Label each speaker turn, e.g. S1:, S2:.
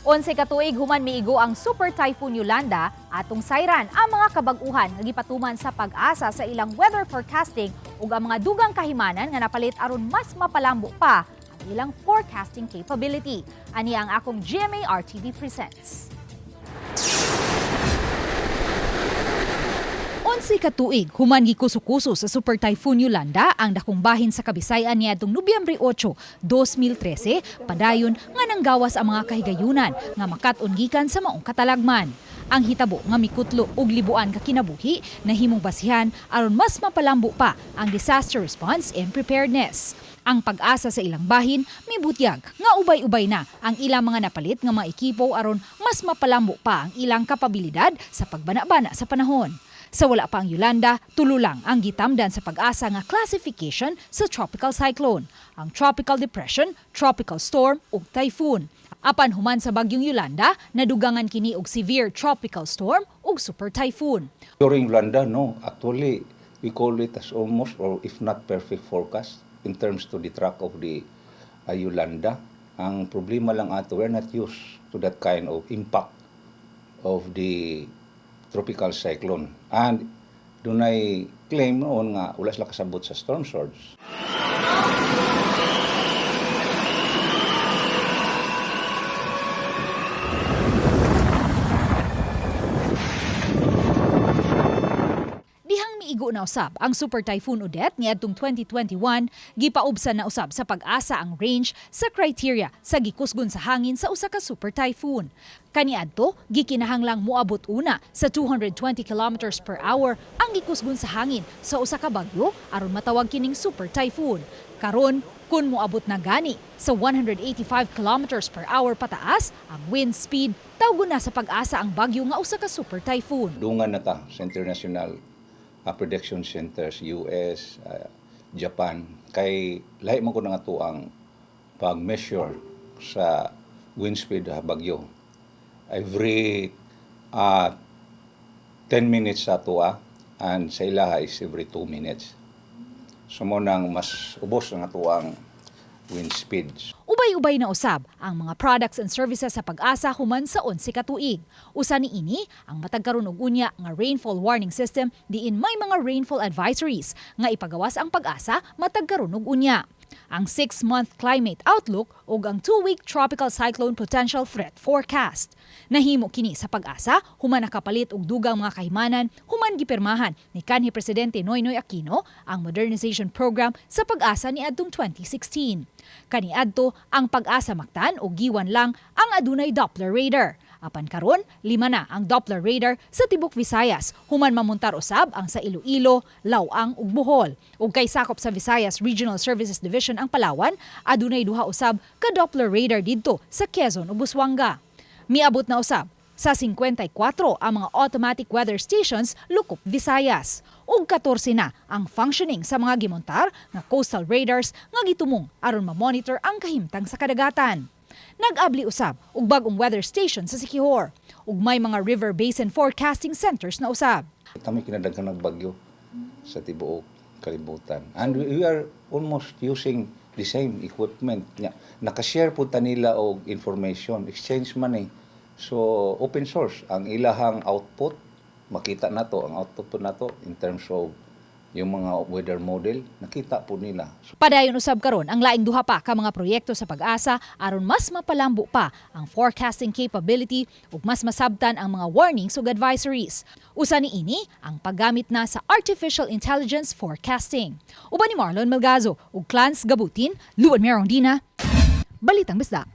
S1: 11 ka tuig human miigo ang Super Typhoon Yolanda atong Sayran ang mga kabag-ohan nga gipatuman sa pag-asa sa ilang weather forecasting ug ang mga dugang kahimanan nga napalit aron mas mapalambo pa ang ilang forecasting capability. Ani ang akong GMA RTV presents. 11 ka tuig human gikuso-kuso sa Super Typhoon Yolanda ang dakong bahin sa Kabisayan niadtong Nobyembre 8, 2013 padayon nga nanggawas ang mga kahigayunan nga makat-on gikan sa maong katalagman. Ang hitabo nga mikutlo og libuan ka kinabuhi nahimong basihan aron mas mapalambo pa ang disaster response and preparedness. Ang pag-asa sa ilang bahin mibutyag nga ubay-ubay na ang ilang mga napalit nga mga ekipo aron mas mapalambo pa ang ilang kapabilidad sa pagbana-bana sa panahon. Sa wala pa ang Yolanda, tulo lang ang gitamdan sa pag-asa nga classification sa tropical cyclone, ang tropical depression, tropical storm ug typhoon. Apan human sa bagyong Yolanda, nadugangan kini og severe tropical storm ug super typhoon.
S2: During Yolanda, no, actually we call it as almost or if not perfect forecast in terms to the track of the Yolanda. Ang problema lang ato, we're not used to that kind of impact of the tropical cyclone. And dunay claim noon nga wala sila kasabot sa storm surge.
S1: Igo na usab ang Super Typhoon Odette niadtong 2021 gipaubsan na usab sa pag-asa ang range sa criteria sa gikusgon sa hangin sa usa ka super typhoon. Kaniadto gikinahanglang moabot una sa 220 kilometers per hour ang gikusgon sa hangin sa usa ka bagyo aron matawag kining super typhoon. Karon kun moabot na gani sa 185 kilometers per hour pataas ang wind speed, tawgon na sa pag-asa ang bagyo nga usa ka super typhoon.
S2: Dungan na ta sa international prediction centers, US, Japan, kay lahi man ko na nga to ang pag-measure sa wind speed bagyo. Every 10 minutes sa tuwa and sa ilaha is every 2 minutes. So mo nang mas ubos ang atuang wind speeds.
S1: Ubay-ubay na usab ang mga products and services sa pag-asa human sa 11 ka tuig. Usa niini ang matag karon og unya nga rainfall warning system diin may mga rainfall advisories nga ipagawas ang pag-asa matag karon og unya. Ang 6-month climate outlook ug ang 2-week tropical cyclone potential threat forecast. Nahimo kini sa pag-asa human nakapalit og dugang mga kahimanan human gipirmahan ni kanhi presidente Noynoy Aquino ang modernization program sa pag-asa niadtong 2016. Kaniadto ang pag-asa maktan og giwan lang ang adunay Doppler radar. Apan karon 5 na ang Doppler radar sa tibok Visayas human mamuntar usab ang sa Iloilo, Lawang ug Bohol. Ug kay sakop sa Visayas Regional Services Division ang Palawan, adunay duha usab ka Doppler radar didto sa Quezon ug Busuanga. Miabot na usab sa 54 ang mga automatic weather stations lukop Visayas. Ug 14 na ang functioning sa mga gimontar nga coastal radars nga gitumong aron ma-monitor ang kahimtang sa kadagatan. Nag-abli usab og bagong weather station sa Siquijor ug may mga river basin forecasting centers na usab.
S2: Kami kinadaghan ng bagyo sa tibuok kalibutan. And we are almost using the same equipment. Nakashare po ta nila og information, exchange money. So open source ang ilahang output, makita nato ang output po nato in terms of yung mga weather model, nakita po nila.
S1: Padayon usab karon ang laing duha pa ka mga proyekto sa pag-asa aron mas mapalambo pa ang forecasting capability ug mas masabtan ang mga warnings ug advisories. Usa niini ang paggamit na sa artificial intelligence forecasting. Uban ni Marlon Melgazo ug Clans Gabutin, Luan Merondina, Balitang Bisdak.